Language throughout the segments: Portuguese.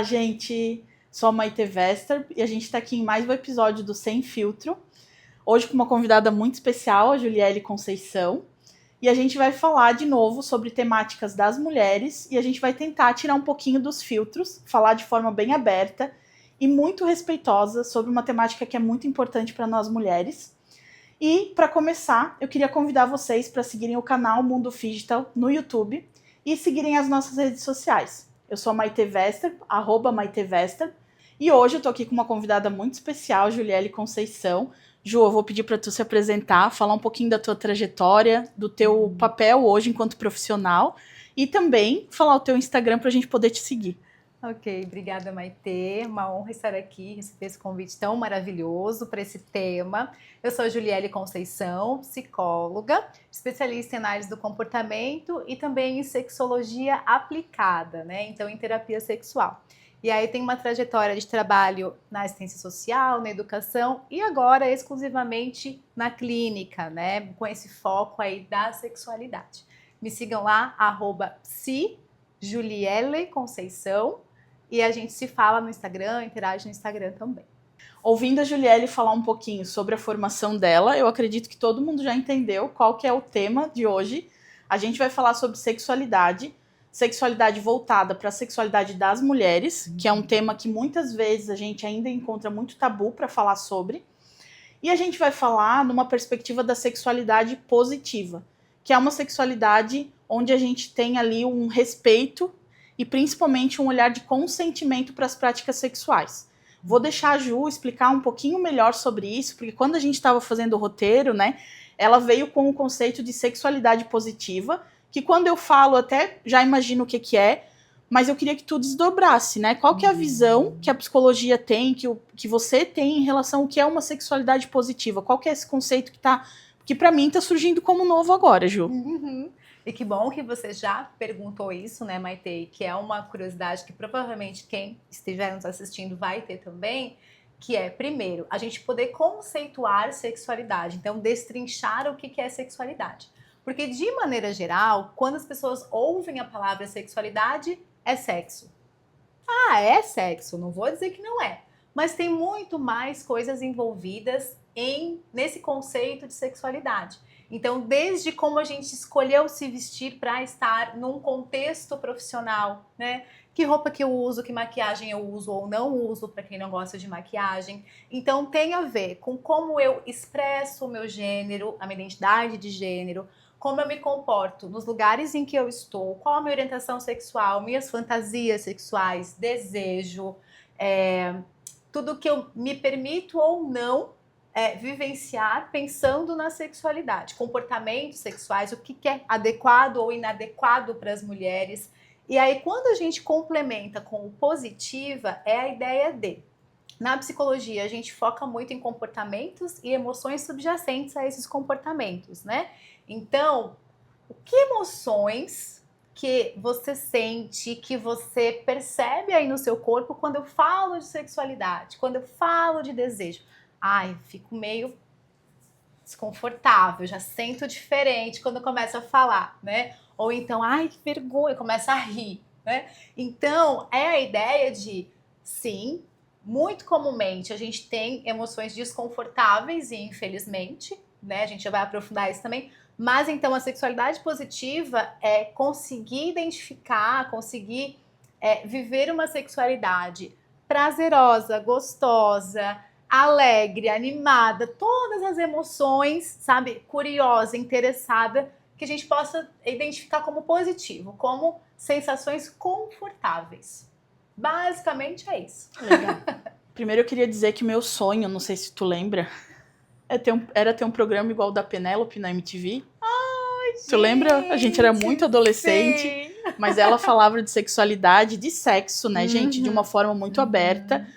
gente! Sou a Maite Vester e a gente está aqui em mais um episódio do Sem Filtro. Hoje com uma convidada muito especial, a Juliele Conceição. E a gente vai falar de novo sobre temáticas das mulheres e a gente vai tentar tirar um pouquinho dos filtros, falar de forma bem aberta e muito respeitosa sobre uma temática que é muito importante para nós mulheres. E, para começar, eu queria convidar vocês para seguirem o canal Mundo Digital no YouTube e seguirem as nossas redes sociais. Eu sou a Maite Vester, @MaiteVester, e hoje eu tô aqui com uma convidada muito especial, Juliele Conceição. Ju, eu vou pedir para tu se apresentar, falar um pouquinho da tua trajetória, do teu papel hoje enquanto profissional e também falar o teu Instagram para a gente poder te seguir. Ok, obrigada, Maite. Uma honra estar aqui, receber esse convite tão maravilhoso para esse tema. Eu sou Juliele Conceição, psicóloga, especialista em análise do comportamento e também em sexologia aplicada, né? Então, em terapia sexual. E aí tem uma trajetória de trabalho na assistência social, na educação e agora exclusivamente na clínica, né? Com esse foco aí da sexualidade. Me sigam lá, @psi_Juliele Conceição. E a gente se fala no Instagram, interage no Instagram também. Ouvindo a Juliele falar um pouquinho sobre a formação dela, eu acredito que todo mundo já entendeu qual que é o tema de hoje. A gente vai falar sobre sexualidade voltada para a sexualidade das mulheres, que é um tema que muitas vezes a gente ainda encontra muito tabu para falar sobre. E a gente vai falar numa perspectiva da sexualidade positiva, que é uma sexualidade onde a gente tem ali um respeito e principalmente um olhar de consentimento para as práticas sexuais. Vou deixar a Ju explicar um pouquinho melhor sobre isso, porque quando a gente estava fazendo o roteiro, né, ela veio com o conceito de sexualidade positiva, que quando eu falo até já imagino o que é, mas eu queria que tu desdobrasse, né? Qual que é a visão que a psicologia tem, que você tem em relação ao que é uma sexualidade positiva? Qual que é esse conceito que para mim está surgindo como novo agora, Ju? Uhum. E que bom que você já perguntou isso, né, Maite? Que é uma curiosidade que provavelmente quem estiver nos assistindo vai ter também, que é, primeiro, a gente poder conceituar sexualidade. Então, destrinchar o que é sexualidade. Porque, de maneira geral, quando as pessoas ouvem a palavra sexualidade, é sexo. Ah, é sexo, não vou dizer que não é. Mas tem muito mais coisas envolvidas nesse conceito de sexualidade. Então, desde como a gente escolheu se vestir para estar num contexto profissional, né? Que roupa que eu uso, que maquiagem eu uso ou não uso, para quem não gosta de maquiagem. Então, tem a ver com como eu expresso o meu gênero, a minha identidade de gênero, como eu me comporto nos lugares em que eu estou, qual a minha orientação sexual, minhas fantasias sexuais, desejo, tudo que eu me permito ou não vivenciar pensando na sexualidade, comportamentos sexuais, o que é adequado ou inadequado para as mulheres. E aí, quando a gente complementa com o positiva, é a ideia de, na psicologia, a gente foca muito em comportamentos e emoções subjacentes a esses comportamentos, né? Então, que emoções que você sente, que você percebe aí no seu corpo quando eu falo de sexualidade, quando eu falo de desejo? Ai, fico meio desconfortável, já sinto diferente quando eu começo a falar, né? Ou então, ai, que vergonha, começa a rir, né? Então, é a ideia de, sim, muito comumente a gente tem emoções desconfortáveis e infelizmente, né? A gente já vai aprofundar isso também, mas então a sexualidade positiva é conseguir identificar, conseguir viver uma sexualidade prazerosa, gostosa, alegre, animada, todas as emoções, sabe, curiosa, interessada, que a gente possa identificar como positivo, como sensações confortáveis. Basicamente é isso. Legal. Primeiro eu queria dizer que meu sonho, não sei se tu lembra, era ter um programa igual o da Penélope na MTV. Ai, tu lembra? A gente era muito adolescente, sim. Mas ela falava de sexualidade, de sexo, né, gente, de uma forma muito aberta.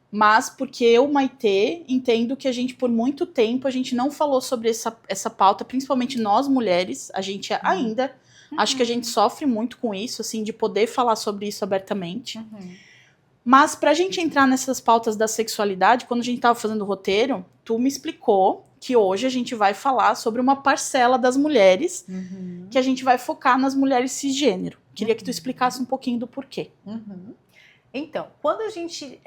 Mas porque eu, Maite, entendo que a gente, por muito tempo, a gente não falou sobre essa pauta, principalmente nós mulheres, a gente ainda, acho que a gente sofre muito com isso, assim, de poder falar sobre isso abertamente. Mas pra gente entrar nessas pautas da sexualidade, quando a gente tava fazendo o roteiro, tu me explicou que hoje a gente vai falar sobre uma parcela das mulheres, que a gente vai focar nas mulheres cisgênero. Queria que tu explicasse um pouquinho do porquê. Então, quando a gente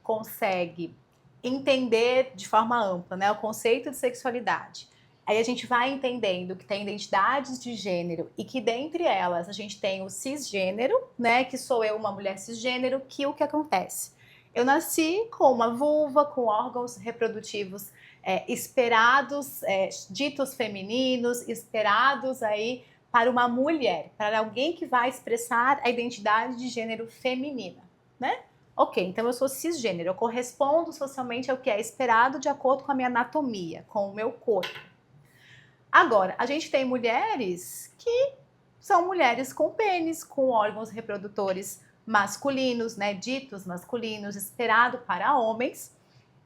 consegue entender de forma ampla, né, o conceito de sexualidade, aí a gente vai entendendo que tem identidades de gênero e que dentre elas a gente tem o cisgênero, né, que sou eu, uma mulher cisgênero, que o que acontece? Eu nasci com uma vulva, com órgãos reprodutivos esperados, ditos femininos, esperados aí para uma mulher, para alguém que vai expressar a identidade de gênero feminina, né? Ok, então eu sou cisgênero, eu correspondo socialmente ao que é esperado de acordo com a minha anatomia, com o meu corpo. Agora, a gente tem mulheres que são mulheres com pênis, com órgãos reprodutores masculinos, né, ditos masculinos, esperado para homens,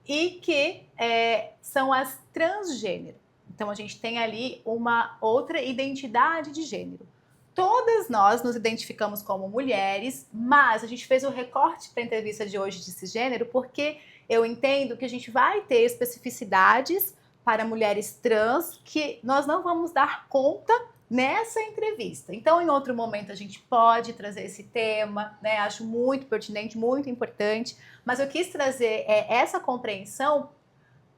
e que são as transgênero. Então, a gente tem ali uma outra identidade de gênero. Todas nós nos identificamos como mulheres, mas a gente fez o recorte para a entrevista de hoje de cisgênero porque eu entendo que a gente vai ter especificidades para mulheres trans que nós não vamos dar conta nessa entrevista. Então, em outro momento, a gente pode trazer esse tema, né? Acho muito pertinente, muito importante, mas eu quis trazer essa compreensão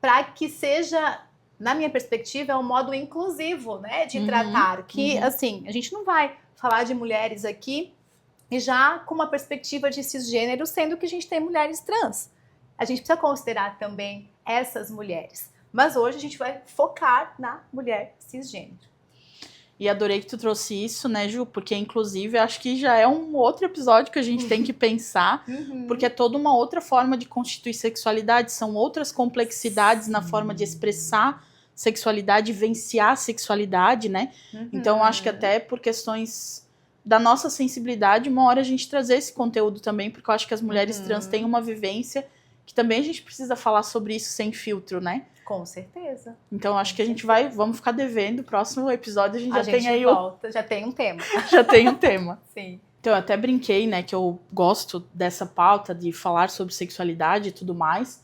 para que seja, na minha perspectiva, é um modo inclusivo, né, de tratar, que, assim, a gente não vai falar de mulheres aqui e já com uma perspectiva de cisgênero, sendo que a gente tem mulheres trans. A gente precisa considerar também essas mulheres. Mas hoje a gente vai focar na mulher cisgênero. E adorei que tu trouxe isso, né, Ju? Porque, inclusive, acho que já é um outro episódio que a gente tem que pensar, porque é toda uma outra forma de constituir sexualidade, são outras complexidades na forma de expressar sexualidade, vivenciar sexualidade, né? Então, acho que até por questões da nossa sensibilidade, uma hora a gente trazer esse conteúdo também, porque eu acho que as mulheres trans têm uma vivência que também a gente precisa falar sobre isso sem filtro, né? Com certeza. Então, acho que a gente vamos ficar devendo. O próximo episódio a gente já tem aí já tem um tema. Já tem um tema. Sim. Então, eu até brinquei, né, que eu gosto dessa pauta de falar sobre sexualidade e tudo mais.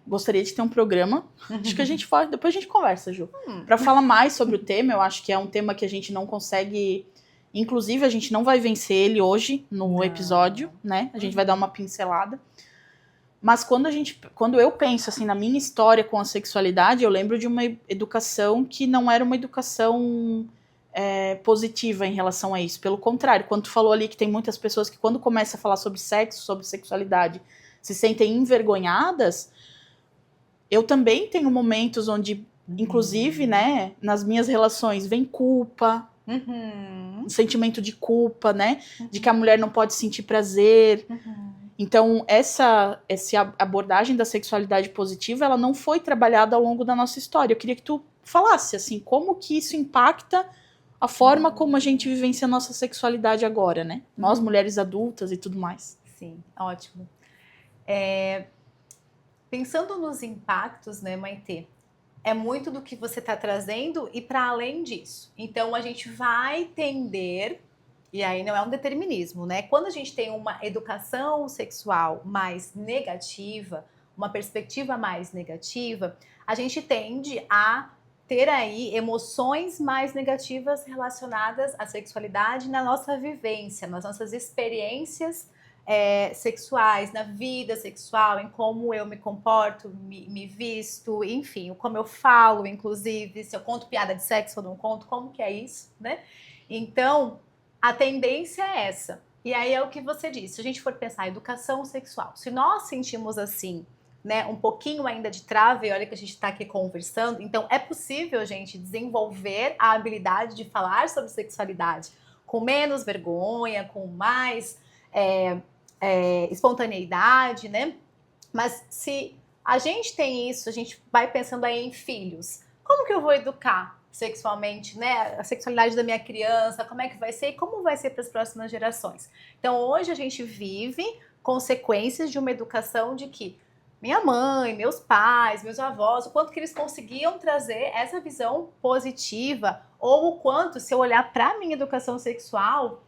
Gostaria de ter um programa. Acho que a gente pode... Depois a gente conversa, Ju. Pra falar mais sobre o tema, eu acho que é um tema que a gente não consegue... Inclusive, a gente não vai vencer ele hoje no episódio, né? A gente vai dar uma pincelada. Mas quando eu penso assim na minha história com a sexualidade, eu lembro de uma educação que não era uma educação positiva em relação a isso. Pelo contrário, quando tu falou ali que tem muitas pessoas que quando começa a falar sobre sexo, sobre sexualidade, se sentem envergonhadas, eu também tenho momentos onde, inclusive, né, nas minhas relações, vem culpa, um sentimento de culpa, né, de que a mulher não pode sentir prazer. Então, essa abordagem da sexualidade positiva, ela não foi trabalhada ao longo da nossa história. Eu queria que tu falasse, assim, como que isso impacta a forma como a gente vivencia a nossa sexualidade agora, né? Nós, mulheres adultas e tudo mais. Sim, ótimo. Pensando nos impactos, né, Maitê? É muito do que você está trazendo e para além disso. Então, a gente vai tender... E aí não é um determinismo, né? Quando a gente tem uma educação sexual mais negativa, uma perspectiva mais negativa, a gente tende a ter aí emoções mais negativas relacionadas à sexualidade na nossa vivência, nas nossas experiências sexuais, na vida sexual, em como eu me comporto, me visto, enfim, como eu falo, inclusive, se eu conto piada de sexo ou não conto, como que é isso, né? Então... a tendência é essa. E aí é o que você disse. Se a gente for pensar em educação sexual, se nós sentimos assim, né, um pouquinho ainda de trave, olha que a gente está aqui conversando, então é possível a gente desenvolver a habilidade de falar sobre sexualidade com menos vergonha, com mais espontaneidade, né? Mas se a gente tem isso, a gente vai pensando aí em filhos. Como que eu vou educar sexualmente, né, a sexualidade da minha criança, como é que vai ser e como vai ser para as próximas gerações. Então, hoje a gente vive consequências de uma educação de que minha mãe, meus pais, meus avós, o quanto que eles conseguiam trazer essa visão positiva, ou o quanto, se eu olhar para a minha educação sexual,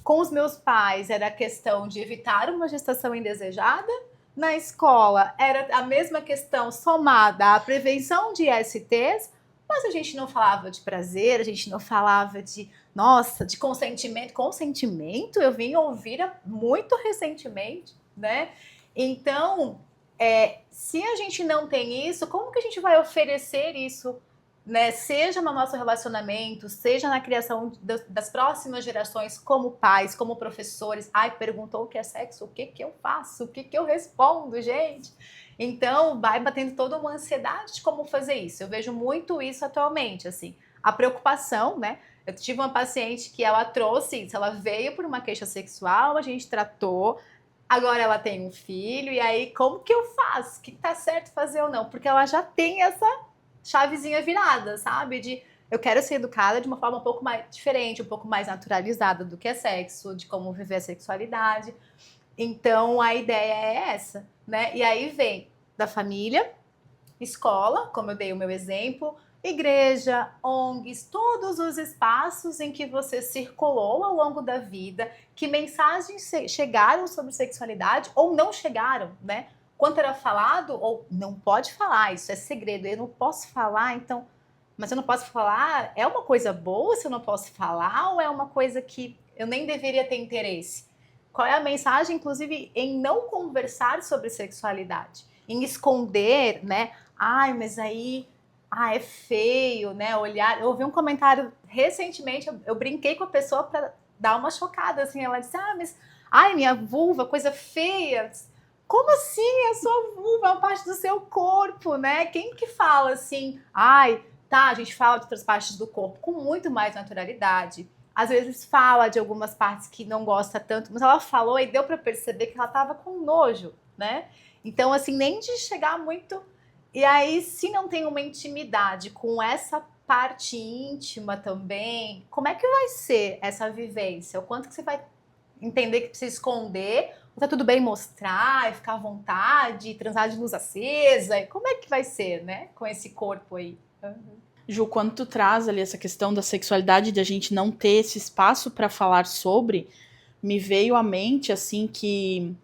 com os meus pais era a questão de evitar uma gestação indesejada, na escola era a mesma questão somada à prevenção de STs, mas a gente não falava de prazer, a gente não falava de Nossa, de consentimento. Consentimento eu vim ouvir muito recentemente, né? Então, se a gente não tem isso, como que a gente vai oferecer isso, né? Seja no nosso relacionamento, seja na criação das próximas gerações, como pais, como professores. Ai, perguntou o que é sexo, o que que eu faço, o que que eu respondo, gente? Então, vai batendo toda uma ansiedade de como fazer isso. Eu vejo muito isso atualmente, assim. A preocupação, né? Eu tive uma paciente que ela trouxe isso, ela veio por uma queixa sexual, a gente tratou, agora ela tem um filho, e aí como que eu faço? O que tá certo fazer ou não? Porque ela já tem essa chavezinha virada, sabe? De eu quero ser educada de uma forma um pouco mais diferente, um pouco mais naturalizada do que é sexo, de como viver a sexualidade. Então a ideia é essa, né? E aí vem da família, escola, como eu dei o meu exemplo, igreja, ONGs, todos os espaços em que você circulou ao longo da vida, que mensagens chegaram sobre sexualidade ou não chegaram, né? Quanto era falado ou não pode falar, isso é segredo, eu não posso falar, então, mas eu não posso falar, é uma coisa boa se eu não posso falar ou é uma coisa que eu nem deveria ter interesse? Qual é a mensagem, inclusive, em não conversar sobre sexualidade? Em esconder, né? Ai, mas aí é feio, né? Olhar. Eu ouvi um comentário recentemente, eu brinquei com a pessoa para dar uma chocada, assim. Ela disse: mas ai, minha vulva, coisa feia. Como assim? A sua vulva é uma parte do seu corpo, né? Quem que fala assim? Ai, tá, a gente fala de outras partes do corpo com muito mais naturalidade. Às vezes fala de algumas partes que não gosta tanto, mas ela falou e deu para perceber que ela tava com nojo, né? Então, assim, nem de chegar muito. E aí, se não tem uma intimidade com essa parte íntima também, como é que vai ser essa vivência? O quanto que você vai entender que precisa esconder? Ou tá tudo bem mostrar e ficar à vontade, transar de luz acesa? E como é que vai ser, né? Com esse corpo aí. Ju, quando tu traz ali essa questão da sexualidade, de a gente não ter esse espaço para falar sobre, me veio à mente, assim, que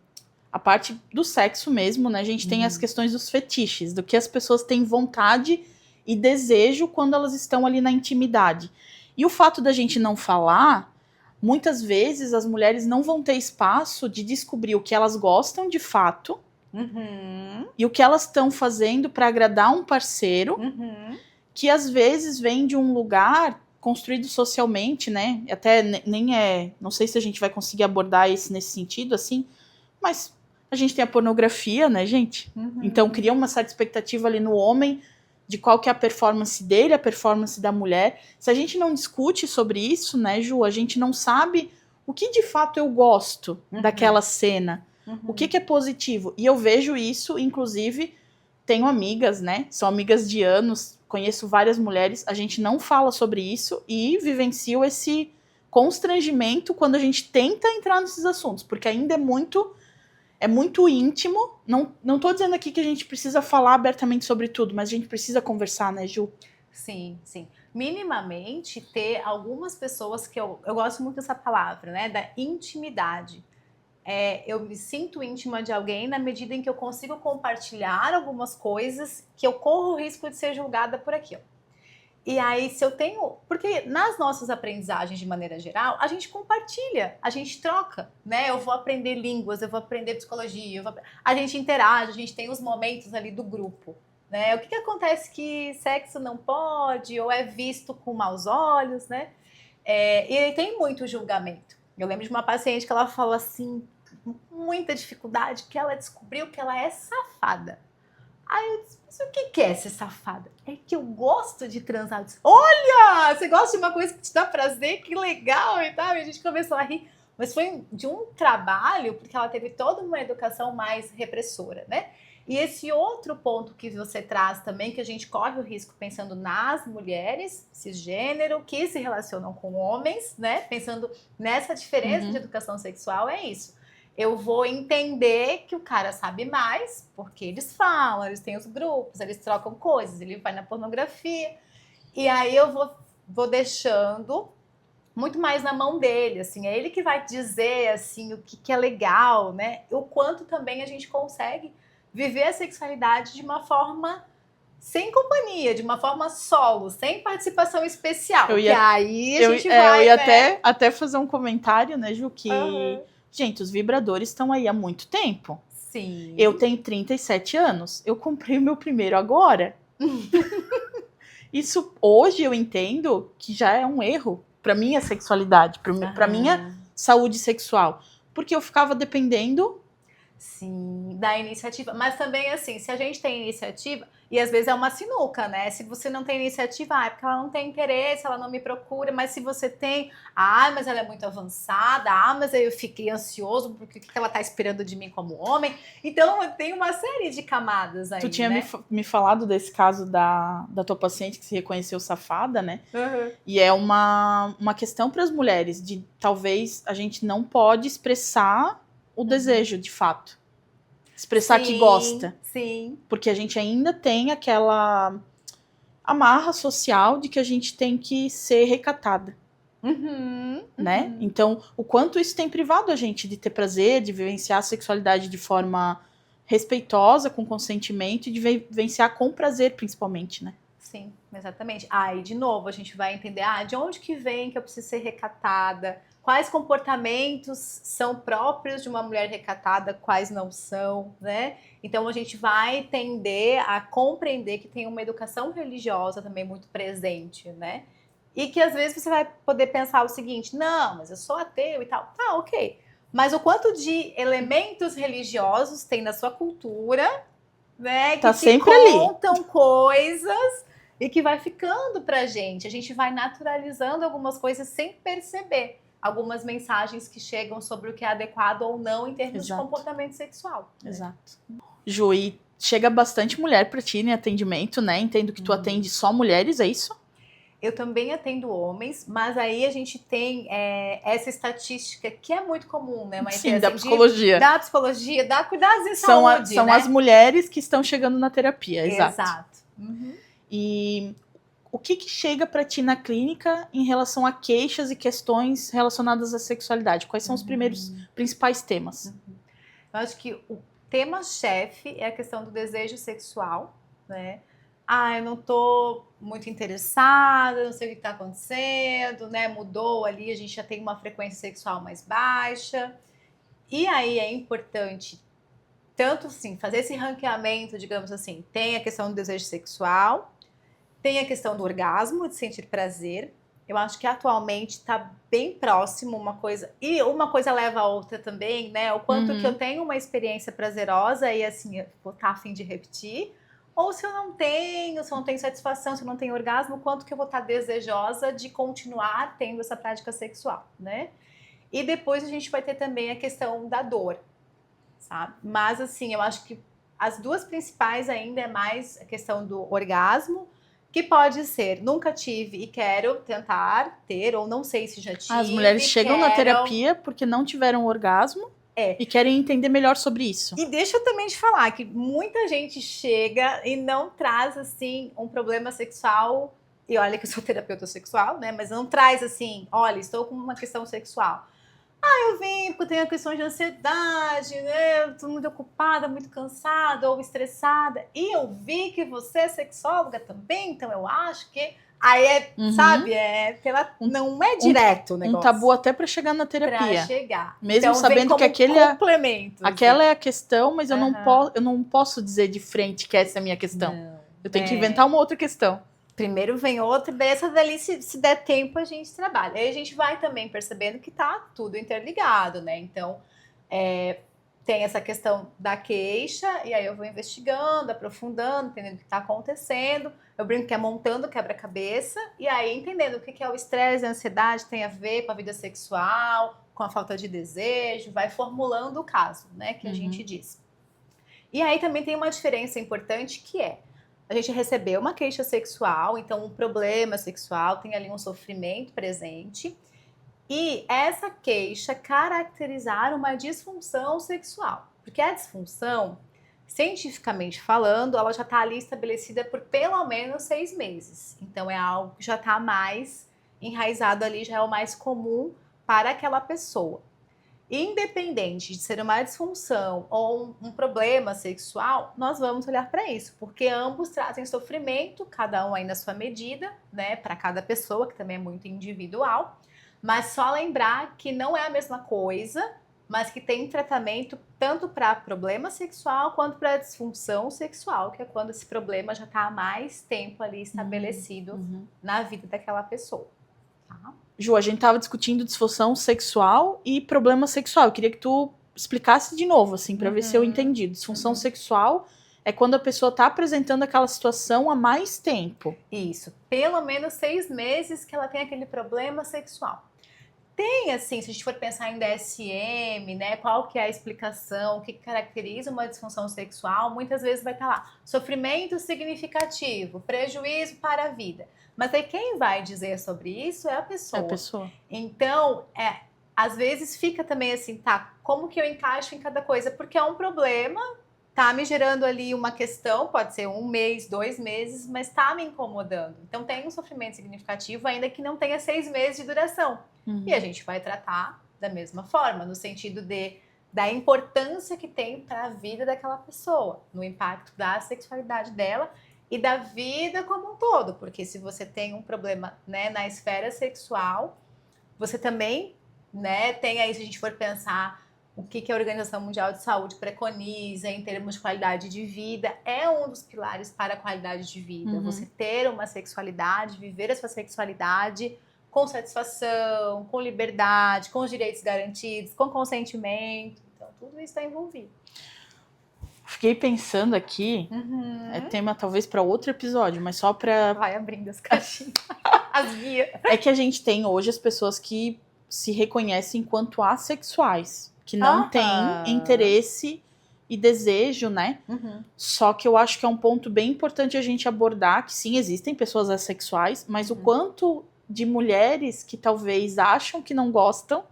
a parte do sexo mesmo, né? A gente tem as questões dos fetiches, do que as pessoas têm vontade e desejo quando elas estão ali na intimidade. E o fato da gente não falar, muitas vezes as mulheres não vão ter espaço de descobrir o que elas gostam de fato e o que elas estão fazendo para agradar um parceiro que às vezes vem de um lugar construído socialmente, né? Até nem não sei se a gente vai conseguir abordar isso nesse sentido, assim, mas a gente tem a pornografia, né, gente? Então cria uma certa expectativa ali no homem de qual que é a performance dele, a performance da mulher. Se a gente não discute sobre isso, né, Ju, a gente não sabe o que de fato eu gosto daquela cena, o que é positivo. E eu vejo isso, inclusive, tenho amigas, né, são amigas de anos, conheço várias mulheres, a gente não fala sobre isso e vivencio esse constrangimento quando a gente tenta entrar nesses assuntos, porque ainda é muito íntimo. Não tô dizendo aqui que a gente precisa falar abertamente sobre tudo, mas a gente precisa conversar, né, Ju? Sim, sim. Minimamente ter algumas pessoas que eu gosto muito dessa palavra, né? Da intimidade. Eu me sinto íntima de alguém na medida em que eu consigo compartilhar algumas coisas que eu corro o risco de ser julgada por aquilo. E aí, se eu tenho. Porque nas nossas aprendizagens, de maneira geral, a gente compartilha, a gente troca, né? Eu vou aprender línguas, eu vou aprender psicologia, a gente interage, a gente tem os momentos ali do grupo, né? O que acontece que sexo não pode, ou é visto com maus olhos, né? E tem muito julgamento. Eu lembro de uma paciente que ela falou assim, com muita dificuldade, que ela descobriu que ela é safada. Aí eu disse, mas o que é ser safada? É que eu gosto de transar. Eu disse, olha, você gosta de uma coisa que te dá prazer? Que legal e tal. E a gente começou a rir. Mas foi de um trabalho, porque ela teve toda uma educação mais repressora, né? E esse outro ponto que você traz também, que a gente corre o risco pensando nas mulheres cisgênero, que se relacionam com homens, né? Pensando nessa diferença de educação sexual, é isso. Eu vou entender que o cara sabe mais, porque eles falam, eles têm os grupos, eles trocam coisas, ele vai na pornografia. E aí eu vou deixando muito mais na mão dele, assim, é ele que vai dizer, assim, o que é legal, né? O quanto também a gente consegue viver a sexualidade de uma forma sem companhia, de uma forma solo, sem participação especial. Eu ia- que aí a gente vai, eu ia né? até fazer um comentário, né, Ju, que, Aham. gente, os vibradores estão aí há muito tempo. Sim. Eu tenho 37 anos, eu comprei o meu primeiro agora. Isso hoje eu entendo que já é um erro para minha sexualidade, para minha saúde sexual, porque eu ficava dependendo. Sim, da iniciativa. Mas também, assim, se a gente tem iniciativa, e às vezes é uma sinuca, né? Se você não tem iniciativa, é porque ela não tem interesse, ela não me procura. Mas se você tem, mas ela é muito avançada, mas aí eu fiquei ansioso, porque o que ela tá esperando de mim como homem? Então, tem uma série de camadas aí, Tu tinha né? me falado desse caso da tua paciente que se reconheceu safada, né? Uhum. E é uma questão para as mulheres, de talvez a gente não pode expressar o desejo, de fato. Expressar que gosta. Sim. Porque a gente ainda tem aquela amarra social de que a gente tem que ser recatada, né? Então, o quanto isso tem privado a gente de ter prazer, de vivenciar a sexualidade de forma respeitosa, com consentimento e de vivenciar com prazer, principalmente, né? Sim, exatamente. E de novo, a gente vai entender, de onde que vem que eu preciso ser recatada? Quais comportamentos são próprios de uma mulher recatada, quais não são, né? Então, a gente vai tender a compreender que tem uma educação religiosa também muito presente, né? E que às vezes você vai poder pensar o seguinte, não, mas eu sou ateu e tal. Tá, ok. Mas o quanto de elementos religiosos tem na sua cultura, né? Tá Que te sempre ali. contam coisas e que vai ficando pra gente. A gente vai naturalizando algumas coisas sem perceber. Algumas mensagens que chegam sobre o que é adequado ou não em termos de comportamento sexual. Exato. Ju, e chega bastante mulher pra ti em atendimento, né? Entendo que tu atende só mulheres, é isso? Eu também atendo homens, mas aí a gente tem essa estatística que é muito comum, né? Mas, sim, da psicologia. Da psicologia, da cuidados de saúde, são né? as mulheres que estão chegando na terapia, exato. Exato. Uhum. E o que chega para ti na clínica em relação a queixas e questões relacionadas à sexualidade? Quais são os principais temas? Eu acho que o tema-chefe é a questão do desejo sexual, né? Eu não tô muito interessada, não sei o que está acontecendo, né? Mudou ali, a gente já tem uma frequência sexual mais baixa. E aí é importante, tanto assim, fazer esse ranqueamento, digamos assim, tem a questão do desejo sexual, tem a questão do orgasmo, de sentir prazer. Eu acho que atualmente está bem próximo uma coisa, e uma coisa leva a outra também, né? O quanto que eu tenho uma experiência prazerosa e assim, eu vou estar a fim de repetir, ou se eu não tenho, se eu não tenho satisfação, se eu não tenho orgasmo, o quanto que eu vou estar desejosa de continuar tendo essa prática sexual, né? E depois a gente vai ter também a questão da dor, sabe? Mas assim, eu acho que as duas principais ainda é mais a questão do orgasmo, que pode ser, nunca tive e quero tentar ter, ou não sei se já tive. As mulheres chegam na terapia porque não tiveram orgasmo e querem entender melhor sobre isso. E deixa eu também te falar que muita gente chega e não traz, assim, um problema sexual, e olha que eu sou terapeuta sexual, né, mas não traz assim, olha, estou com uma questão sexual. Eu vim porque eu tenho questões de ansiedade, né? Eu tô muito ocupada, muito cansada ou estressada. E eu vi que você é sexóloga também, então eu acho que... Aí sabe, não é direto o negócio. Um tabu até para chegar na terapia. Pra chegar. Mesmo então, sabendo que complemento. Aquela é a questão, mas eu não posso dizer de frente que essa é a minha questão. Não, eu tenho que inventar uma outra questão. Primeiro vem outra, e dessa dali, se der tempo, a gente trabalha. Aí a gente vai também percebendo que tá tudo interligado, né? Então, tem essa questão da queixa, e aí eu vou investigando, aprofundando, entendendo o que tá acontecendo. Eu brinco que é montando quebra-cabeça, e aí entendendo o que é o estresse, a ansiedade tem a ver com a vida sexual, com a falta de desejo, vai formulando o caso, né? Que a gente diz. E aí também tem uma diferença importante que é, a gente recebeu uma queixa sexual, então um problema sexual, tem ali um sofrimento presente, e essa queixa caracterizar uma disfunção sexual. Porque a disfunção, cientificamente falando, ela já está ali estabelecida por pelo menos 6 meses. Então é algo que já está mais enraizado ali, já é o mais comum para aquela pessoa. Independente de ser uma disfunção ou um problema sexual, nós vamos olhar para isso, porque ambos trazem sofrimento, cada um aí na sua medida, né, para cada pessoa, que também é muito individual, mas só lembrar que não é a mesma coisa, mas que tem tratamento tanto para problema sexual quanto para disfunção sexual, que é quando esse problema já está há mais tempo ali estabelecido na vida daquela pessoa. Tá? Ju, a gente tava discutindo disfunção sexual e problema sexual. Eu queria que tu explicasse de novo, assim, pra ver se eu entendi. Disfunção sexual é quando a pessoa tá apresentando aquela situação há mais tempo. Isso. Pelo menos 6 meses que ela tem aquele problema sexual. Tem, assim, se a gente for pensar em DSM, né, qual que é a explicação, o que caracteriza uma disfunção sexual, muitas vezes vai estar lá, sofrimento significativo, prejuízo para a vida. Mas aí quem vai dizer sobre isso é a pessoa. É a pessoa. Então, às vezes fica também assim, tá, como que eu encaixo em cada coisa? Porque é um problema, tá me gerando ali uma questão, pode ser 1 mês, 2 meses, mas tá me incomodando. Então tem um sofrimento significativo, ainda que não tenha 6 meses de duração. E a gente vai tratar da mesma forma, no sentido da importância que tem para a vida daquela pessoa, no impacto da sexualidade dela e da vida como um todo. Porque se você tem um problema, né, na esfera sexual, você também, né, tem aí, se a gente for pensar o que a Organização Mundial de Saúde preconiza em termos de qualidade de vida, é um dos pilares para a qualidade de vida. Você ter uma sexualidade, viver a sua sexualidade com satisfação, com liberdade, com os direitos garantidos, com consentimento. Então, tudo isso está envolvido. Fiquei pensando aqui, é tema talvez para outro episódio, mas só para... Vai abrindo as caixinhas, as guias. É que a gente tem hoje as pessoas que se reconhecem enquanto assexuais, que não têm interesse e desejo, né? Só que eu acho que é um ponto bem importante a gente abordar, que sim, existem pessoas assexuais, mas o quanto de mulheres que talvez acham que não gostam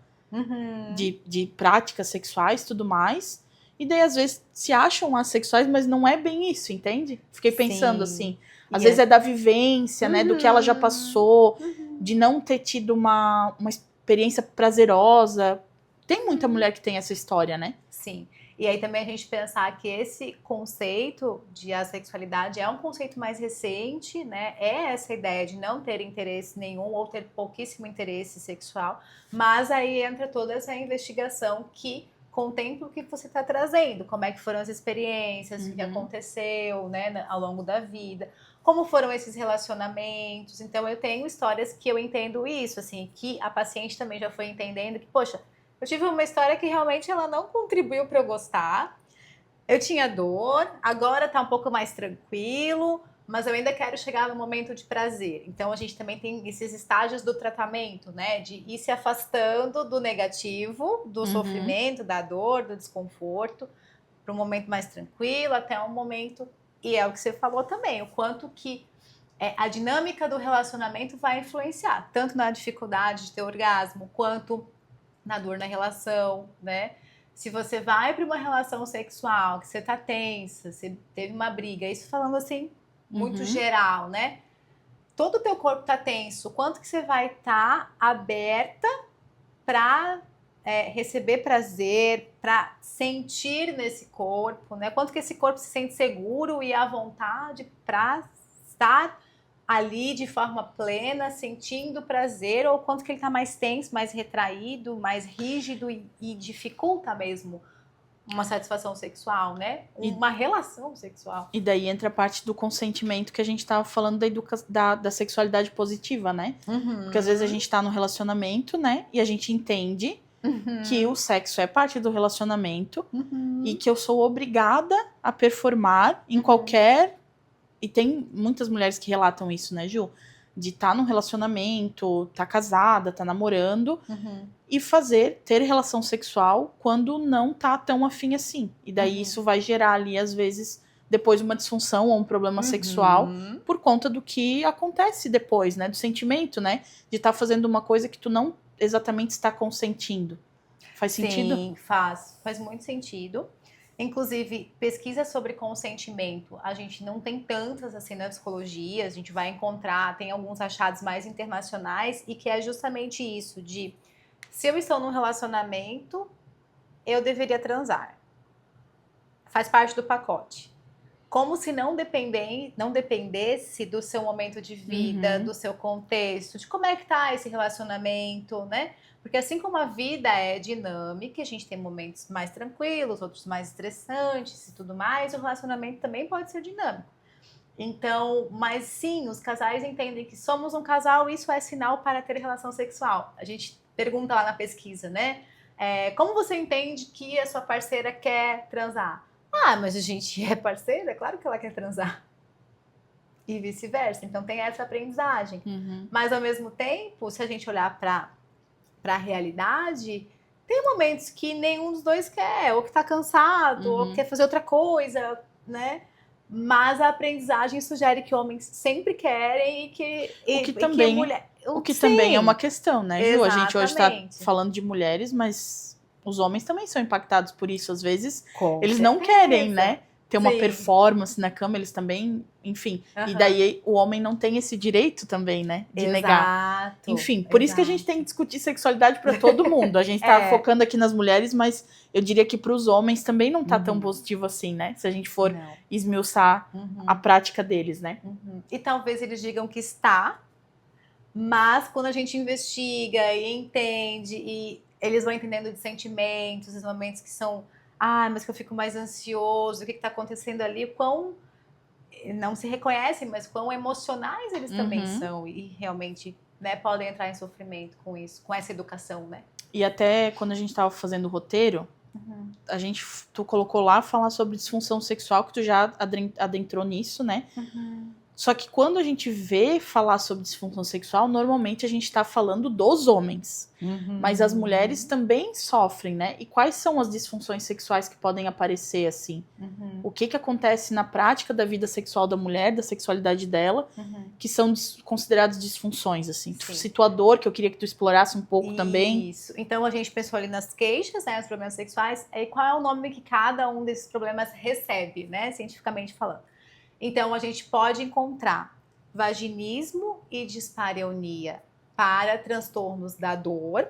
de práticas sexuais e tudo mais, e daí às vezes se acham assexuais, mas não é bem isso, entende? Fiquei pensando assim, às vezes é da vivência, né, do que ela já passou, de não ter tido uma experiência prazerosa. Tem muita mulher que tem essa história, né? Sim. E aí também a gente pensar que esse conceito de assexualidade é um conceito mais recente, né? É essa ideia de não ter interesse nenhum ou ter pouquíssimo interesse sexual, mas aí entra toda essa investigação que contempla o que você está trazendo, como é que foram as experiências, o que aconteceu, né, ao longo da vida, como foram esses relacionamentos. Então eu tenho histórias que eu entendo isso, assim, que a paciente também já foi entendendo que, poxa, eu tive uma história que realmente ela não contribuiu para eu gostar. Eu tinha dor, agora tá um pouco mais tranquilo, mas eu ainda quero chegar no momento de prazer. Então a gente também tem esses estágios do tratamento, né? De ir se afastando do negativo, do sofrimento, da dor, do desconforto, para um momento mais tranquilo, até um momento. E é o que você falou também, o quanto que a dinâmica do relacionamento vai influenciar, tanto na dificuldade de ter orgasmo, quanto na dor na relação, né? Se você vai para uma relação sexual, que você tá tensa, você teve uma briga, isso falando assim, muito geral, né? Todo o teu corpo tá tenso, quanto que você vai estar aberta para receber prazer, para sentir nesse corpo, né? Quanto que esse corpo se sente seguro e à vontade para estar ali de forma plena, sentindo prazer, ou quanto que ele está mais tenso, mais retraído, mais rígido e dificulta mesmo uma satisfação sexual, né? Uma relação sexual. E daí entra a parte do consentimento que a gente estava falando da sexualidade positiva, né? Porque às vezes a gente tá num relacionamento, né? E a gente entende que o sexo é parte do relacionamento e que eu sou obrigada a performar em qualquer... E tem muitas mulheres que relatam isso, né, Ju? De estar num relacionamento, tá casada, tá namorando, e ter relação sexual quando não tá tão afim assim. E daí isso vai gerar ali, às vezes, depois uma disfunção ou um problema sexual por conta do que acontece depois, né? Do sentimento, né? De estar fazendo uma coisa que tu não exatamente está consentindo. Faz sentido? Sim, faz muito sentido. Inclusive, pesquisa sobre consentimento, a gente não tem tantas assim na psicologia, a gente vai encontrar, tem alguns achados mais internacionais, e que é justamente isso, de se eu estou num relacionamento, eu deveria transar. Faz parte do pacote. Como se não dependesse do seu momento de vida, do seu contexto, de como é que tá esse relacionamento, né? Porque assim como a vida é dinâmica, a gente tem momentos mais tranquilos, outros mais estressantes e tudo mais, o relacionamento também pode ser dinâmico. Então, mas sim, os casais entendem que somos um casal, isso é sinal para ter relação sexual. A gente pergunta lá na pesquisa, né? Como você entende que a sua parceira quer transar? Ah, mas a gente é parceira, é claro que ela quer transar. E vice-versa. Então tem essa aprendizagem. Mas ao mesmo tempo, se a gente olhar para a realidade, tem momentos que nenhum dos dois quer, ou que tá cansado, ou quer fazer outra coisa, né? Mas a aprendizagem sugere que homens sempre querem o que também, mulher... o que também é uma questão, né, Ju? A gente hoje tá Exatamente. falando de mulheres, mas os homens também são impactados por isso. Às vezes, Com eles certeza. não querem, né, ter uma Sim. performance na cama, eles também, enfim. E daí o homem não tem esse direito também, né, de negar. Enfim, por isso que a gente tem que discutir sexualidade para todo mundo. A gente tá focando aqui nas mulheres, mas eu diria que para os homens também não tá tão positivo assim, né? Se a gente for esmiuçar a prática deles, né? E talvez eles digam que está, mas quando a gente investiga e entende, e eles vão entendendo de sentimentos, os momentos que são, mas que eu fico mais ansioso, o que está acontecendo ali, quão não se reconhecem, mas quão emocionais eles também são, e realmente, né, podem entrar em sofrimento com isso, com essa educação, né? E até quando a gente tava fazendo o roteiro, tu colocou lá falar sobre disfunção sexual, que tu já adentrou nisso, né? Só que quando a gente vê falar sobre disfunção sexual, normalmente a gente tá falando dos homens. Mas as mulheres também sofrem, né? E quais são as disfunções sexuais que podem aparecer, assim? O que acontece na prática da vida sexual da mulher, da sexualidade dela, que são consideradas disfunções, assim. Tu citou a dor, que eu queria que tu explorasse um pouco também. Isso. Então a gente pensou ali nas queixas, né? Os problemas sexuais. E qual é o nome que cada um desses problemas recebe, né? Cientificamente falando. Então, a gente pode encontrar vaginismo e dispareunia para transtornos da dor.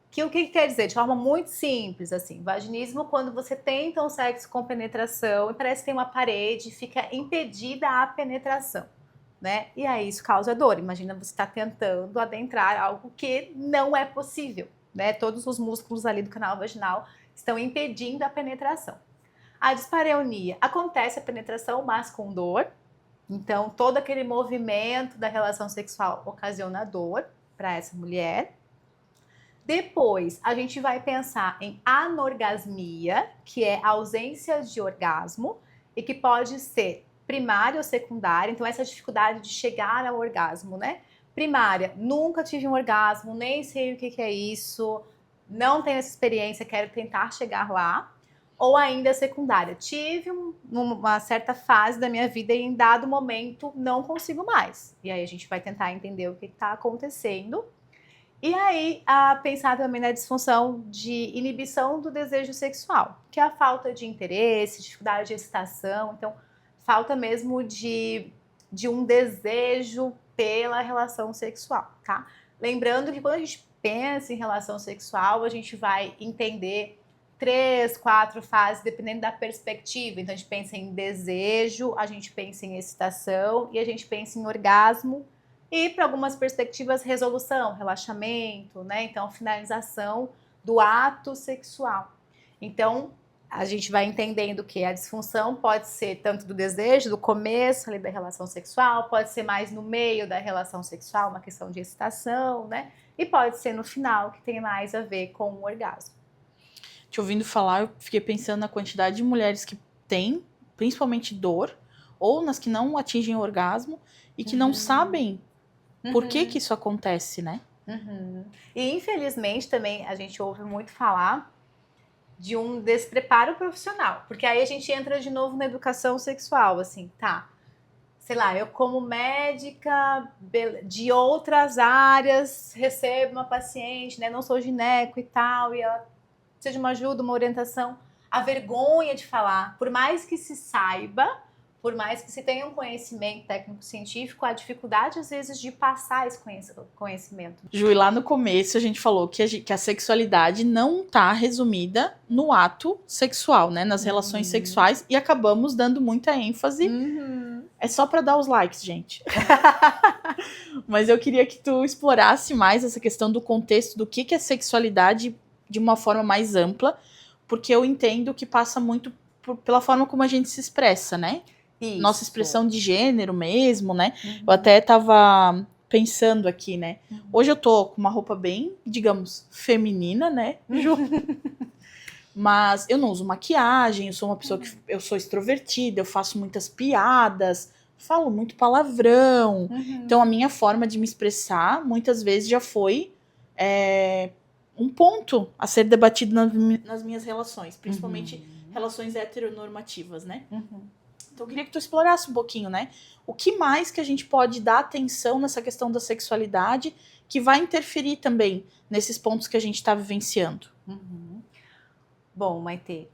Que o que quer dizer? De forma muito simples, assim. Vaginismo, quando você tenta um sexo com penetração e parece que tem uma parede, fica impedida a penetração, né? E aí isso causa dor. Imagina você estar tentando adentrar algo que não é possível, né? Todos os músculos ali do canal vaginal estão impedindo a penetração. A dispareunia, acontece a penetração, mas com dor. Então, todo aquele movimento da relação sexual ocasiona dor para essa mulher. Depois, a gente vai pensar em anorgasmia, que é ausência de orgasmo, e que pode ser primária ou secundária. Então, essa dificuldade de chegar ao orgasmo, né? Primária, nunca tive um orgasmo, nem sei o que é isso, não tenho essa experiência, quero tentar chegar lá. Ou ainda secundária. Tive uma certa fase da minha vida e em dado momento não consigo mais. E aí a gente vai tentar entender o que está acontecendo. E aí pensar também na disfunção de inibição do desejo sexual, que é a falta de interesse, dificuldade de excitação. Então, falta mesmo de um desejo pela relação sexual, tá? Lembrando que quando a gente pensa em relação sexual, a gente vai entender 3, 4 fases, dependendo da perspectiva. Então, a gente pensa em desejo, a gente pensa em excitação e a gente pensa em orgasmo. E, para algumas perspectivas, resolução, relaxamento, né? Então, finalização do ato sexual. Então, a gente vai entendendo que a disfunção pode ser tanto do desejo, do começo ali da relação sexual, pode ser mais no meio da relação sexual, uma questão de excitação, né? E pode ser no final, que tem mais a ver com o orgasmo. Te ouvindo falar, eu fiquei pensando na quantidade de mulheres que têm, principalmente dor, ou nas que não atingem o orgasmo e que não sabem por que isso acontece, né? E infelizmente também a gente ouve muito falar de um despreparo profissional, porque aí a gente entra de novo na educação sexual, assim, tá? Sei lá, eu como médica de outras áreas recebo uma paciente, né? Não sou gineco e tal, e ela precisa de uma ajuda, uma orientação. A vergonha de falar, por mais que se saiba, por mais que se tenha um conhecimento técnico-científico, a dificuldade, às vezes, de passar esse conhecimento. Ju, e lá no começo a gente falou que a sexualidade não tá resumida no ato sexual, né? Nas relações sexuais, e acabamos dando muita ênfase. É só pra dar os likes, gente. Mas eu queria que tu explorasse mais essa questão do contexto do que é sexualidade de uma forma mais ampla, porque eu entendo que passa muito pela forma como a gente se expressa, né? Isso. Nossa expressão de gênero mesmo, né? Eu até tava pensando aqui, né? Hoje eu tô com uma roupa bem, digamos, feminina, né, Ju? Mas eu não uso maquiagem, eu sou uma pessoa que eu sou extrovertida, eu faço muitas piadas, falo muito palavrão. Então a minha forma de me expressar muitas vezes já foi um ponto a ser debatido nas minhas relações, principalmente relações heteronormativas, né? Então eu queria que tu explorasse um pouquinho, né? O que mais que a gente pode dar atenção nessa questão da sexualidade que vai interferir também nesses pontos que a gente está vivenciando? Bom, Maitê,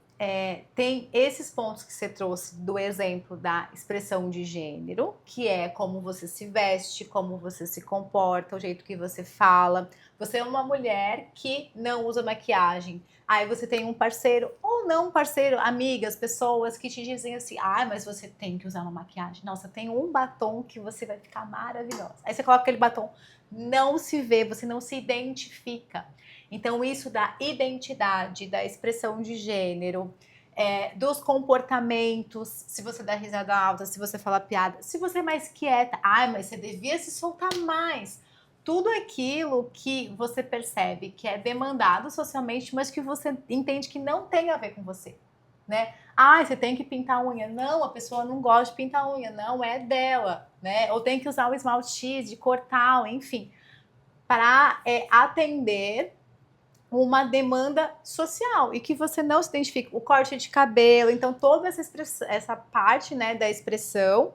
tem esses pontos que você trouxe do exemplo da expressão de gênero, que é como você se veste, como você se comporta, o jeito que você fala. Você é uma mulher que não usa maquiagem. Aí você tem um parceiro, ou não um parceiro, amigas, pessoas que te dizem assim, mas você tem que usar uma maquiagem. Nossa, tem um batom que você vai ficar maravilhosa. Aí você coloca aquele batom, não se vê, você não se identifica. Então, isso da identidade, da expressão de gênero, dos comportamentos, se você dá risada alta, se você fala piada, se você é mais quieta, mas você devia se soltar mais. Tudo aquilo que você percebe que é demandado socialmente, mas que você entende que não tem a ver com você, né? Você tem que pintar a unha. Não, a pessoa não gosta de pintar a unha, não é dela, né? Ou tem que usar o esmalte X, de cortar, enfim, para atender uma demanda social e que você não se identifica. O corte de cabelo, então toda essa parte, né, da expressão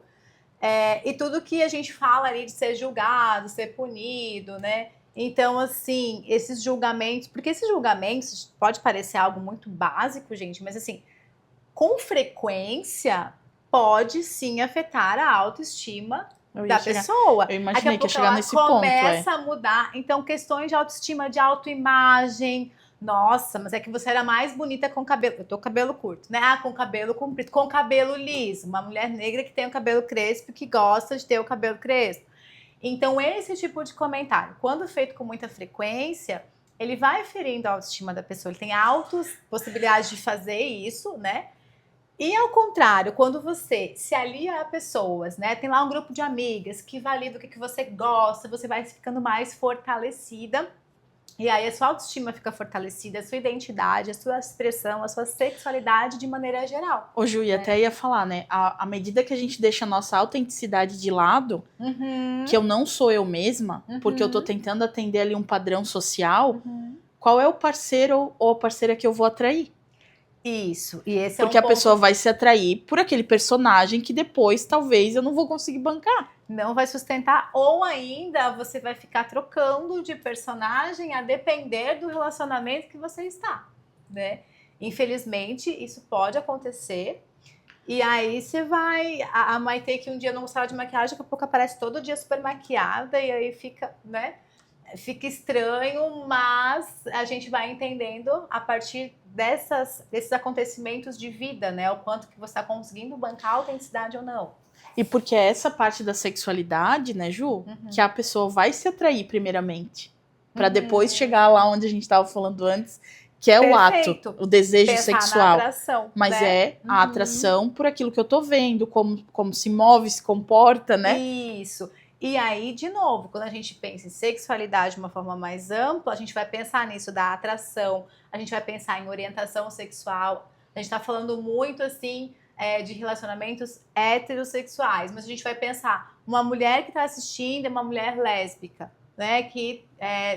e tudo que a gente fala ali de ser julgado, ser punido, né? Então, assim, esses julgamentos, porque esses julgamentos pode parecer algo muito básico, gente, mas assim, com frequência pode sim afetar a autoestima da pessoa. Eu imaginei que ia chegar nesse ponto. Começa a mudar. Então, questões de autoestima, de autoimagem. Nossa, mas é que você era mais bonita com cabelo. Eu tô com cabelo curto, né? Com cabelo comprido, com cabelo liso. Uma mulher negra que tem o cabelo crespo, que gosta de ter o cabelo crespo. Então, esse tipo de comentário, quando feito com muita frequência, ele vai ferindo a autoestima da pessoa. Ele tem altas possibilidades de fazer isso, né? E ao contrário, quando você se alia a pessoas, né? Tem lá um grupo de amigas que valida o que você gosta, você vai ficando mais fortalecida. E aí a sua autoestima fica fortalecida, a sua identidade, a sua expressão, a sua sexualidade de maneira geral. Ô, Ju, até ia falar, né? À medida que a gente deixa a nossa autenticidade de lado, que eu não sou eu mesma, porque eu tô tentando atender ali um padrão social, qual é o parceiro ou a parceira que eu vou atrair? Isso, e esse porque a pessoa vai se atrair por aquele personagem que depois talvez eu não vou conseguir bancar. Não vai sustentar, ou ainda você vai ficar trocando de personagem a depender do relacionamento que você está, né? Infelizmente, isso pode acontecer. E aí você vai... A Maitê que um dia não gostava de maquiagem, daqui a pouco aparece todo dia super maquiada e aí fica, né? Fica estranho, mas a gente vai entendendo a partir desses acontecimentos de vida, né? O quanto que você está conseguindo bancar a autenticidade ou não. E porque é essa parte da sexualidade, né, Ju? Que a pessoa vai se atrair primeiramente. Pra depois chegar lá onde a gente estava falando antes, que é o ato, o desejo pensar sexual. Na atração, mas né? a atração por aquilo que eu tô vendo, como se move, se comporta, né? Isso. E aí, de novo, quando a gente pensa em sexualidade de uma forma mais ampla, a gente vai pensar nisso da atração, a gente vai pensar em orientação sexual. A gente tá falando muito, assim, de relacionamentos heterossexuais, mas a gente vai pensar, uma mulher que está assistindo é uma mulher lésbica, né, que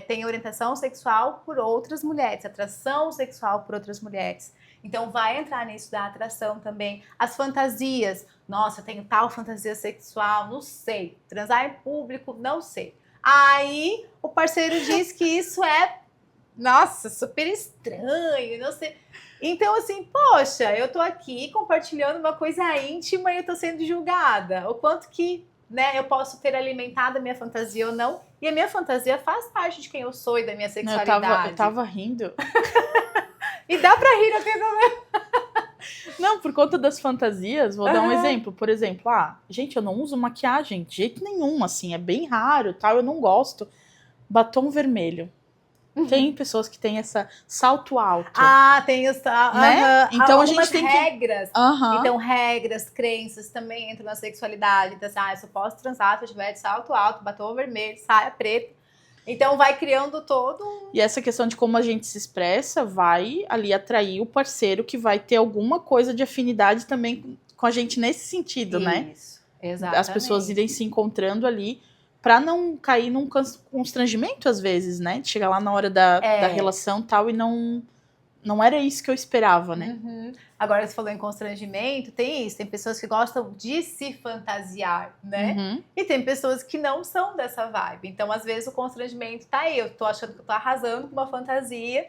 tem orientação sexual por outras mulheres, atração sexual por outras mulheres. Então vai entrar nisso da atração também. As fantasias, nossa, eu tenho tal fantasia sexual, não sei. Transar em público, não sei. Aí o parceiro diz que isso é nossa, super estranho, não sei. Então, assim, poxa, eu tô aqui compartilhando uma coisa íntima e eu tô sendo julgada. O quanto que, né, eu posso ter alimentado a minha fantasia ou não. E a minha fantasia faz parte de quem eu sou e da minha Não, sexualidade. eu tava rindo. E dá pra rir até também. Não, por conta das fantasias, vou dar um exemplo. Por exemplo, gente, eu não uso maquiagem de jeito nenhum, assim, é bem raro, tal, eu não gosto. Batom vermelho. Tem pessoas que têm essa salto alto. Tem os... Né? Então a gente tem regras. Então, regras, crenças também entram na sexualidade. Então, assim, eu só posso transar se eu tiver de salto alto, batom vermelho, saia preta. Então, vai criando todo... E essa questão de como a gente se expressa vai ali atrair o parceiro que vai ter alguma coisa de afinidade também com a gente nesse sentido, né? Isso, exatamente. As pessoas irem se encontrando ali pra não cair num constrangimento às vezes, né? De chegar lá na hora da relação tal e não era isso que eu esperava, né? Agora, você falou em constrangimento, tem isso. Tem pessoas que gostam de se fantasiar, né? E tem pessoas que não são dessa vibe. Então, às vezes, o constrangimento tá aí. Eu tô achando que eu tô arrasando com uma fantasia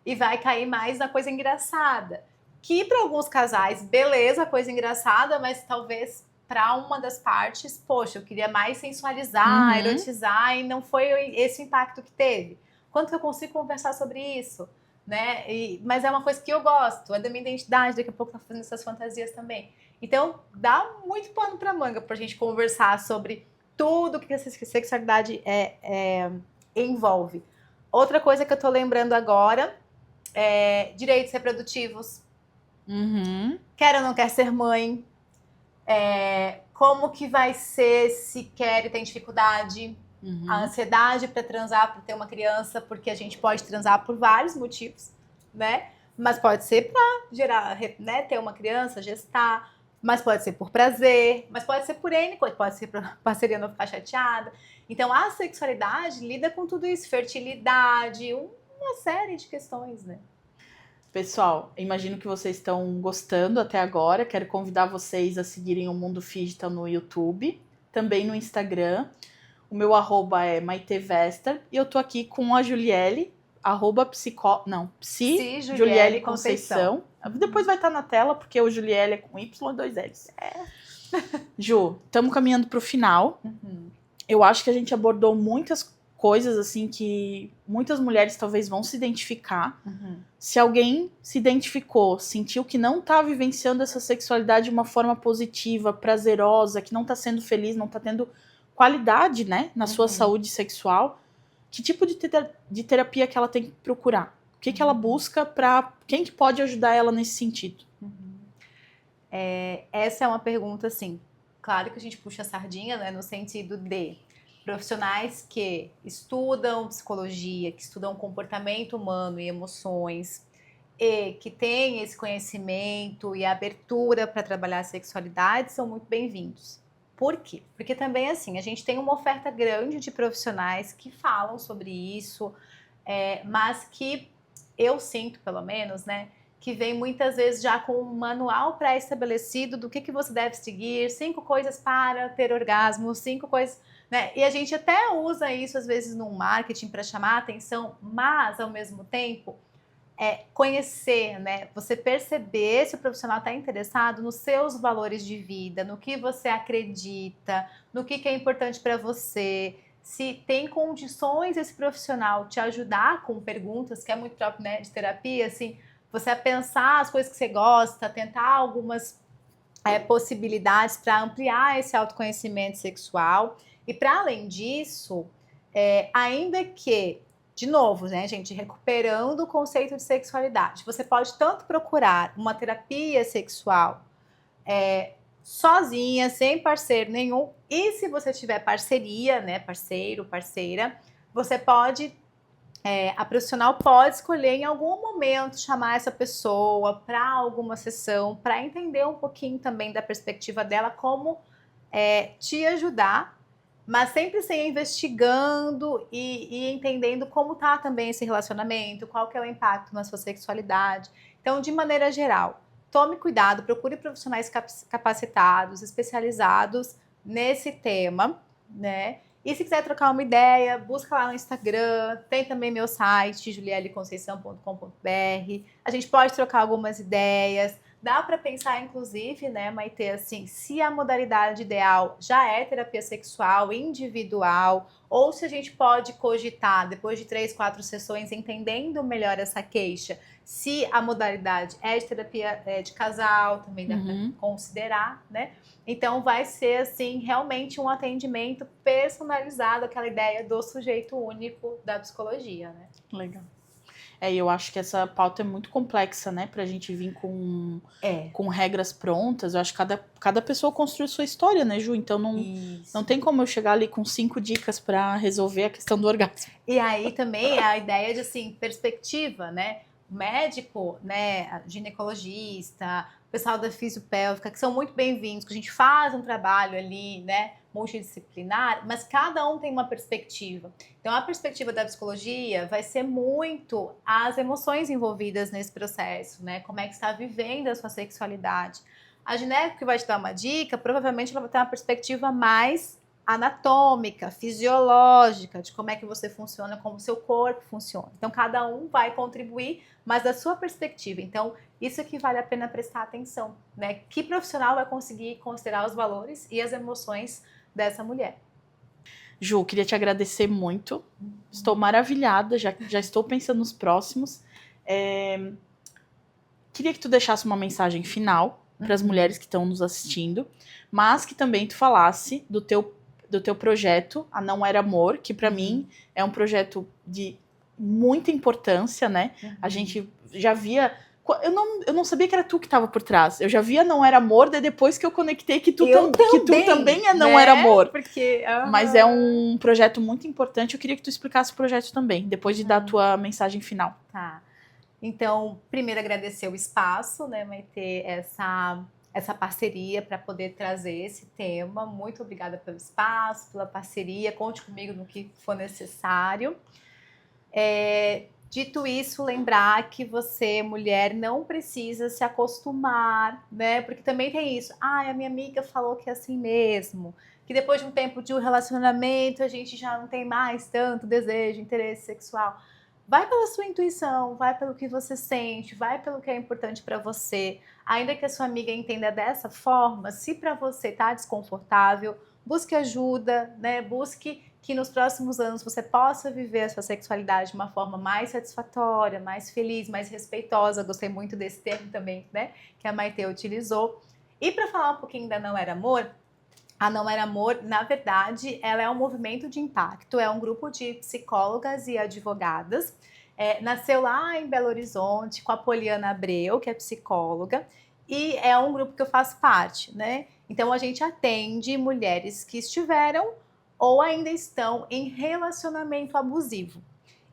e vai cair mais na coisa engraçada. Que, para alguns casais, beleza, coisa engraçada, mas talvez para uma das partes, poxa, eu queria mais sensualizar, erotizar, e não foi esse o impacto que teve. Quanto que eu consigo conversar sobre isso? Né? Mas é uma coisa que eu gosto, é da minha identidade, daqui a pouco tá fazendo essas fantasias também. Então, dá muito pano pra manga pra gente conversar sobre tudo que essa sexualidade envolve. Outra coisa que eu tô lembrando agora é direitos reprodutivos. Quer ou não quer ser mãe? Como que vai ser se quer e tem dificuldade? A ansiedade para transar, para ter uma criança, porque a gente pode transar por vários motivos, né? Mas pode ser para gerar, né, ter uma criança, gestar, mas pode ser por prazer, mas pode ser por N coisa, pode ser para parceria não ficar chateada. Então a sexualidade lida com tudo isso, fertilidade, uma série de questões, né? Pessoal, imagino que vocês estão gostando até agora. Quero convidar vocês a seguirem o Mundo Digital no YouTube, também no Instagram. O meu @ é maitevester e eu tô aqui com a Juliele, @psi Juliele Conceição. Depois vai estar na tela, porque o Juliele é com Y e 2 L's. Ju, estamos caminhando pro final. Eu acho que a gente abordou muitas coisas, assim, que muitas mulheres talvez vão se identificar. Se alguém se identificou, sentiu que não tá vivenciando essa sexualidade de uma forma positiva, prazerosa, que não tá sendo feliz, não tá tendo qualidade, né, na sua saúde sexual, que tipo de terapia que ela tem que procurar? O que ela busca quem que pode ajudar ela nesse sentido? Essa é uma pergunta, assim, claro que a gente puxa a sardinha, né, no sentido de profissionais que estudam psicologia, que estudam comportamento humano e emoções, e que têm esse conhecimento e abertura para trabalhar a sexualidade, são muito bem-vindos. Por quê? Porque também, assim, a gente tem uma oferta grande de profissionais que falam sobre isso, mas que eu sinto, pelo menos, né, que vem muitas vezes já com um manual pré-estabelecido do que você deve seguir, 5 coisas para ter orgasmo, 5 coisas, né? E a gente até usa isso, às vezes, no marketing para chamar a atenção, mas, ao mesmo tempo, conhecer, né? Você perceber se o profissional está interessado nos seus valores de vida, no que você acredita, no que é importante para você, se tem condições esse profissional te ajudar com perguntas, que é muito próprio, né, de terapia, assim, você a pensar as coisas que você gosta, tentar algumas possibilidades para ampliar esse autoconhecimento sexual. E para além disso, ainda que, de novo, né, gente, recuperando o conceito de sexualidade, você pode tanto procurar uma terapia sexual sozinha, sem parceiro nenhum, e se você tiver parceria, né, parceiro, parceira, você pode, a profissional pode escolher em algum momento chamar essa pessoa para alguma sessão, para entender um pouquinho também da perspectiva dela, como te ajudar, mas sempre sem investigando e entendendo como tá também esse relacionamento, qual que é o impacto na sua sexualidade. Então, de maneira geral, tome cuidado, procure profissionais capacitados, especializados nesse tema, né? E se quiser trocar uma ideia, busca lá no Instagram, tem também meu site, julieleconceição.com.br. A gente pode trocar algumas ideias. Dá para pensar, inclusive, né, Maitê, assim, se a modalidade ideal já é terapia sexual individual, ou se a gente pode cogitar, depois de 3, 4 sessões, entendendo melhor essa queixa, se a modalidade é de terapia de casal, também dá para considerar, né? Então vai ser, assim, realmente um atendimento personalizado, aquela ideia do sujeito único da psicologia, né? Legal. Eu acho que essa pauta é muito complexa, né? Pra gente vir com regras prontas. Eu acho que cada pessoa construi sua história, né, Ju? Então não tem como eu chegar ali com 5 dicas pra resolver a questão do orgasmo. E aí também a ideia de, assim, perspectiva, né? O médico, né, ginecologista, o pessoal da fisiopélvica, que são muito bem-vindos, que a gente faz um trabalho ali, né, multidisciplinar, mas cada um tem uma perspectiva. Então, a perspectiva da psicologia vai ser muito as emoções envolvidas nesse processo, né? Como é que está vivendo a sua sexualidade. A gineco que vai te dar uma dica, provavelmente ela vai ter uma perspectiva mais anatômica, fisiológica, de como é que você funciona, como o seu corpo funciona. Então, cada um vai contribuir, mas da sua perspectiva. Então, isso é que vale a pena prestar atenção, né? Que profissional vai conseguir considerar os valores e as emoções dessa mulher? Ju, queria te agradecer muito. Estou maravilhada, já estou pensando nos próximos. Queria que tu deixasse uma mensagem final para as mulheres que estão nos assistindo, mas que também tu falasse do teu projeto, A Não Era Amor, que para mim é um projeto de muita importância, né? A gente já via... Eu não sabia que era tu que estava por trás. Eu já via Não Era Amor, daí depois que eu conectei que tu também é Não Era Amor. Porque, Mas é um projeto muito importante. Eu queria que tu explicasse o projeto também, depois de dar a tua mensagem final. Tá. Então, primeiro agradecer o espaço, né, Maitê, essa parceria para poder trazer esse tema. Muito obrigada pelo espaço, pela parceria. Conte comigo no que for necessário. Dito isso, lembrar que você, mulher, não precisa se acostumar, né? Porque também tem isso. A minha amiga falou que é assim mesmo. Que depois de um tempo de um relacionamento, a gente já não tem mais tanto desejo, interesse sexual. Vai pela sua intuição, vai pelo que você sente, vai pelo que é importante para você. Ainda que a sua amiga entenda dessa forma, se para você tá desconfortável, busque ajuda, né? Busque que nos próximos anos você possa viver a sua sexualidade de uma forma mais satisfatória, mais feliz, mais respeitosa. Gostei muito desse termo também, né? Que a Maitê utilizou. E para falar um pouquinho da Não Era Amor, a Não Era Amor, na verdade, ela é um movimento de impacto, é um grupo de psicólogas e advogadas. Nasceu lá em Belo Horizonte com a Poliana Abreu, que é psicóloga, e é um grupo que eu faço parte, né? Então a gente atende mulheres que estiveram ou ainda estão em relacionamento abusivo.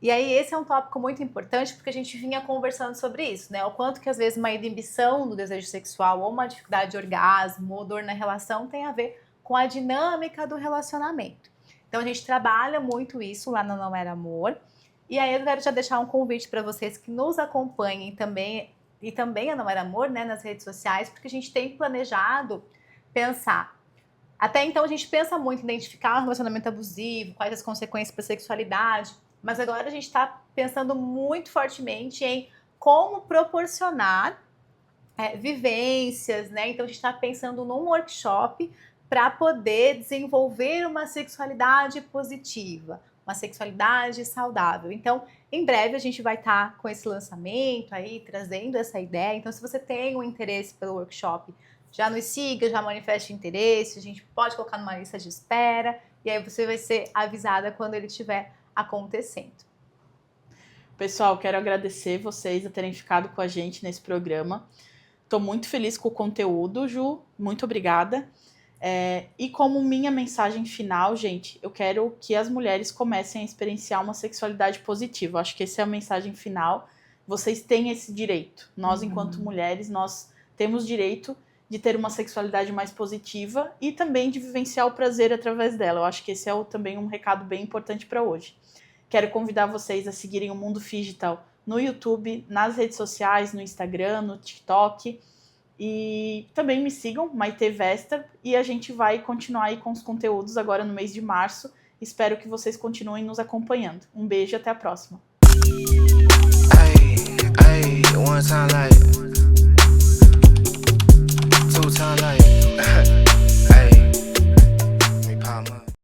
E aí esse é um tópico muito importante porque a gente vinha conversando sobre isso, né? O quanto que às vezes uma inibição do desejo sexual ou uma dificuldade de orgasmo ou dor na relação tem a ver com a dinâmica do relacionamento. Então a gente trabalha muito isso lá no Não Era Amor. E aí eu quero já deixar um convite para vocês que nos acompanhem também, e também a Não Era Amor, né, nas redes sociais, porque a gente tem planejado pensar. Até então a gente pensa muito em identificar um relacionamento abusivo, quais as consequências para a sexualidade, mas agora a gente está pensando muito fortemente em como proporcionar vivências, né? Então a gente está pensando num workshop para poder desenvolver uma sexualidade positiva, uma sexualidade saudável. Então, em breve a gente vai estar com esse lançamento aí, trazendo essa ideia. Então, se você tem um interesse pelo workshop, já nos siga, já manifeste interesse, a gente pode colocar numa lista de espera, e aí você vai ser avisada quando ele estiver acontecendo. Pessoal, quero agradecer vocês a terem ficado com a gente nesse programa. Estou muito feliz com o conteúdo, Ju. Muito obrigada. E como minha mensagem final, gente, eu quero que as mulheres comecem a experienciar uma sexualidade positiva. Eu acho que essa é a mensagem final. Vocês têm esse direito. Nós, enquanto mulheres, nós temos direito de ter uma sexualidade mais positiva e também de vivenciar o prazer através dela. Eu acho que esse é também um recado bem importante para hoje. Quero convidar vocês a seguirem o Mundo Phygital no YouTube, nas redes sociais, no Instagram, no TikTok. E também me sigam, Maitê Vester, e a gente vai continuar aí com os conteúdos agora no mês de março. Espero que vocês continuem nos acompanhando. Um beijo e até a próxima. One time like, two time like